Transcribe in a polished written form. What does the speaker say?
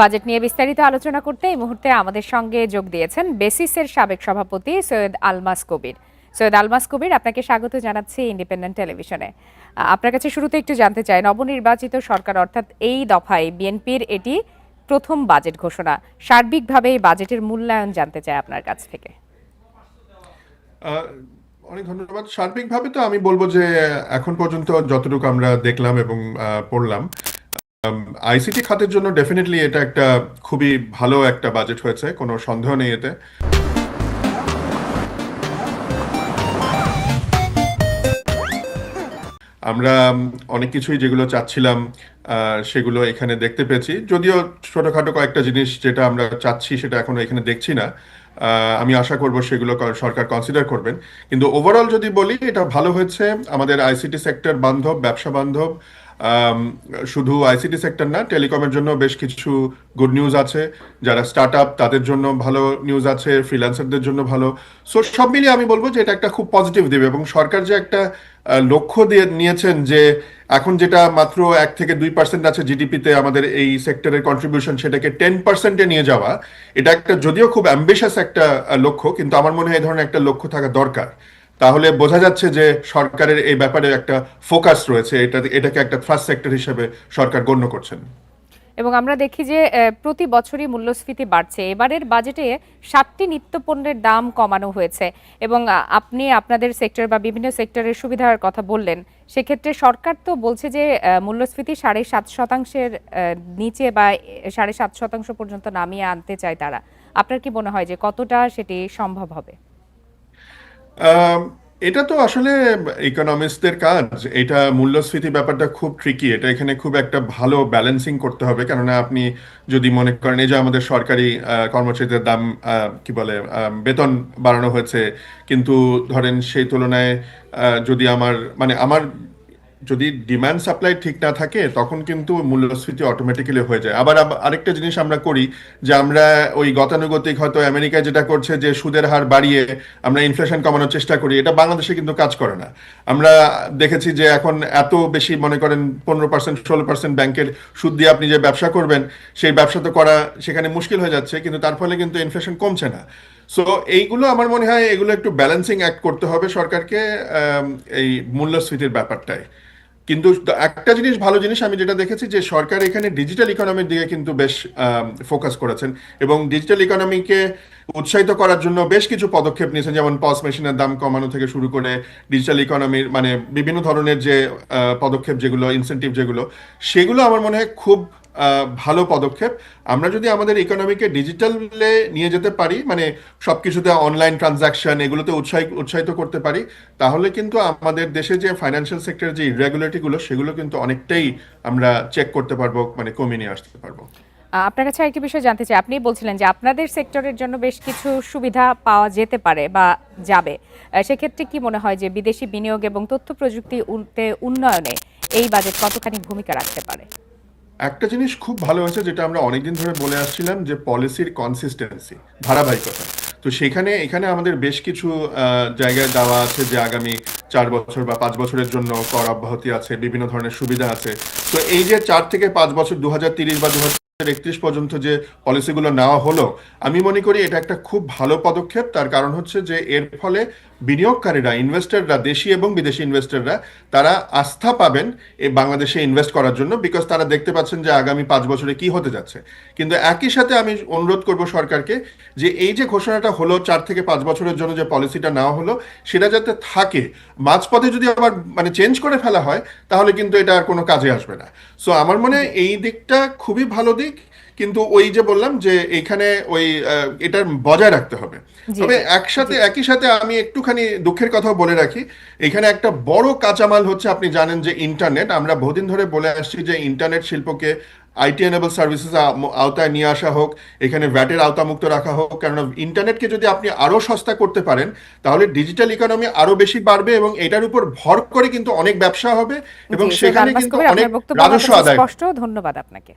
Budget নিয়ে বিস্তারিত আলোচনা করতে এই মুহূর্তে আমাদের সঙ্গে যোগ দিয়েছেন বেসিসের সাবেক সভাপতি সৈয়দ আলমাস কবির। সৈয়দ আলমাস কবির, আপনাকে স্বাগত জানাচ্ছি ইন্ডিপেন্ডেন্ট টেলিভিশনে। আপনার কাছে শুরুতে একটু জানতে চাই, নবনির্বাচিত সরকার অর্থাৎ এই দফায় বিএনপির এটি প্রথম বাজেট ঘোষণা। সার্বিকভাবে এই বাজেটের মূল্যায়ন জানতে চাই আপনার কাছ থেকে। অনেক ধন্যবাদ। সার্বিকভাবে তো আমি বলবো যে এখন পর্যন্ত যতটুকু আমরা দেখলাম এবং পড়লাম, আইসিটি খাতের জন্য ডেফিনেটলি এটা একটা খুবই ভালো একটা বাজেট হয়েছে, কোনো সন্দেহ নেই এতে। আমরা অনেক কিছুই যেগুলো চাচ্ছিলাম সেগুলো এখানে দেখতে পেয়েছি, যদিও ছোটখাটো কয়েকটা জিনিস যেটা আমরা চাচ্ছি সেটা এখনো এখানে দেখছি না। আমি আশা করব সেগুলো সরকার কনসিডার করবেন, কিন্তু ওভারঅল যদি বলি এটা ভালো হয়েছে। আমাদের আইসিটি সেক্টর বান্ধব, ব্যবসা বান্ধব। শুধু আইসিটি সেক্টর না, টেলিকমের জন্য বেশ কিছু গুড নিউজ আছে। যারা স্টার্ট আপ তাদের জন্য ভালো নিউজ আছে, ফ্রিল্যান্সারদের জন্য ভালো। সো সব মিলিয়ে আমি বলবো যে এটা একটা খুব পজিটিভ দিবে, এবং সরকার যে একটা লক্ষ্য দিয়ে নিয়েছেন যে এখন যেটা মাত্র 1 থেকে 2% আছে জিডিপিতে আমাদের এই সেক্টরের কন্ট্রিবিউশন, সেটাকে 10%-এ নিয়ে যাওয়া, এটা একটা যদিও খুব অ্যাম্বিশাস একটা লক্ষ্য, কিন্তু আমার মনে হয় এই ধরনের একটা লক্ষ্য থাকা দরকার। তাহলে বোঝা যাচ্ছে যে সরকারের এই ব্যাপারে একটা ফোকাস রয়েছে, এটাকে একটা ফার্স্ট সেক্টর হিসেবে সরকার গণ্য করছেন। এবং আমরা দেখি যে প্রতি বছরই মূল্যস্ফীতি বাড়ছে। এবারের বাজেটে 7টি নিত্যপণ্যের দাম কমানো হয়েছে, এবং আপনি আপনাদের সেক্টর বা বিভিন্ন সেক্টরের সুবিধার কথা বললেন। সেক্ষেত্রে সরকার তো বলছে যে মূল্যস্ফীতি 7.5%-এর নিচে বা 7.5% পর্যন্ত নামিয়ে আনতে চায় তারা। আপনার কি মনে হয় যে কতটা সেটি সম্ভব হবে? এটা তো আসলে ইকোনমিস্টদের কাজ। এটা মূল্যস্ফীতি ব্যাপারটা খুব ট্রিকি, এটা এখানে খুব একটা ভালো ব্যালেন্সিং করতে হবে। কেননা আপনি যদি মনে করেন এই যে আমাদের সরকারি কর্মচারীদের দাম, কি বলে, বেতন বাড়ানো হয়েছে, কিন্তু ধরেন সেই তুলনায় যদি আমার যদি ডিমান্ড সাপ্লাই ঠিক না থাকে তখন কিন্তু মূল্যস্ফীতি অটোমেটিক্যালি হয়ে যায়। আবার আরেকটা জিনিস আমরা করি যে আমরা ওই গতানুগতিক, হয়তো আমেরিকায় যেটা করছে যে সুদের হার বাড়িয়ে আমরা ইনফ্লেশন কমানোর চেষ্টা করি, এটা বাংলাদেশে কিন্তু কাজ করে না। আমরা দেখেছি যে এখন এত বেশি, মনে করেন 15%, 16% ব্যাংকের সুদ দিয়ে আপনি যে ব্যবসা করবেন, সেই ব্যবসা তো করা সেখানে মুশকিল হয়ে যাচ্ছে, কিন্তু তার ফলে কিন্তু ইনফ্লেশন কমছে না। সো এইগুলো আমার মনে হয় এগুলো একটু ব্যালেন্সিং অ্যাক্ট করতে হবে সরকারকে এই মূল্যস্ফীতির ব্যাপারটায়। কিন্তু একটা জিনিস, ভালো জিনিস আমি যেটা দেখেছি যে সরকার এখানে ডিজিটাল ইকোনমির দিকে কিন্তু বেশ ফোকাস করেছেন, এবং ডিজিটাল ইকোনমিকে উৎসাহিত করার জন্য বেশ কিছু পদক্ষেপ নিয়েছেন, যেমন পস মেশিনের দাম কমানো থেকে শুরু করে ডিজিটাল ইকোনমির বিভিন্ন ধরনের যে পদক্ষেপ, যেগুলো ইনসেন্টিভ যেগুলো, সেগুলো আমার মনে হয় খুব ভালো পদক্ষেপ। আমরা যদি আমাদের ইকোনমিকে ডিজিটালে নিয়ে যেতে পারি, মানে সবকিছুতে অনলাইন ট্রানজাকশন, এগুলোতে উৎসাহিত করতে পারি, তাহলে কিন্তু আমাদের দেশে যে ফাইন্যান্সিয়াল সেক্টরের যে ইরেগুলারিটিগুলো, সেগুলো কিন্তু অনেকটাই আমরা চেক করতে পারবো, মানে কমিয়ে নিয়ে আসতে পারবো। আপনার কাছে আরেকটি বিষয় জানতে চাই। আপনি বলছিলেন যে আপনাদের সেক্টরের জন্য বেশ কিছু সুবিধা পাওয়া যেতে পারে বা যাবে। সেক্ষেত্রে কি মনে হয় যে বিদেশি বিনিয়োগ এবং তথ্য প্রযুক্তি উন্নয়নে এই বাজেট কতখানি ভূমিকা রাখতে পারে? একটা জিনিস খুব ভালো হয়েছে, যেটা আমরা অনেকদিন ধরে বলে আসছিলাম, যে পলিসির কনসিস্টেন্সি, ধারাবাহিকতা। তো এখানে আমাদের বেশ কিছু জায়গায় দেওয়া আছে যে আগামী 4 বছর বা 5 বছরের জন্য কর অব্যাহতি আছে, বিভিন্ন ধরনের সুবিধা আছে। তো এই যে 4 থেকে 5 বছর, 2030 বা 2031 পর্যন্ত যে পলিসিগুলো নেওয়া হলো, আমি মনে করি এটা একটা খুব ভালো পদক্ষেপ। তার কারণ হচ্ছে যে এর ফলে বিনিয়োগকারীরা, ইনভেস্টররা, দেশি এবং বিদেশি ইনভেস্টররা, তারা আস্থা পাবেন এই বাংলাদেশে ইনভেস্ট করার জন্য, বিকজ তারা দেখতে পাচ্ছেন যে আগামী 5 বছরে কি হতে যাচ্ছে। কিন্তু একই সাথে আমি অনুরোধ করব সরকারকে যে এই যে ঘোষণাটা হলো 4 থেকে 5 বছরের জন্য যে পলিসিটা নেওয়া হলো, সেটা যাতে থাকে। মাঝপথে যদি আবার চেঞ্জ করে ফেলা হয়, তাহলে কিন্তু এটা আর কোনো কাজে আসবে না। সো আমার মনে হয় এই দিকটা খুবই ভালো দিক, কিন্তু ওই যে বললাম যে এইখানে ওই এটার বজায় রাখতে হবে। জি, তবে জি, জি। একই সাথে আমি একটুখানি দুঃখের কথাও বলে রাখি। এখানে একটা বড় কাঁচামাল হচ্ছে, আপনি জানেন যে ইন্টারনেট। আমরা বহুদিন ধরে বলে আসছি যে ইন্টারনেট শিল্পকে আইটি এনেবল সার্ভিসেস আওতায় নিয়ে আসা হোক, এখানে ভ্যাটের আওতামুক্ত রাখা হোক। কারণ ইন্টারনেটকে যদি আপনি আরো সস্তা করতে পারেন, তাহলে ডিজিটাল ইকোনমি আরো বেশি বাড়বে, এবং এটার উপর ভর করে কিন্তু অনেক ব্যবসা হবে, এবং জি, সৈয়দ সেখানে আলমাস কিন্তু কবির, অনেক আপনার বক্তব্য আমার রাজস্ব কাছে আদায় হবে। স্পষ্ট। ধন্যবাদ আপনাকে।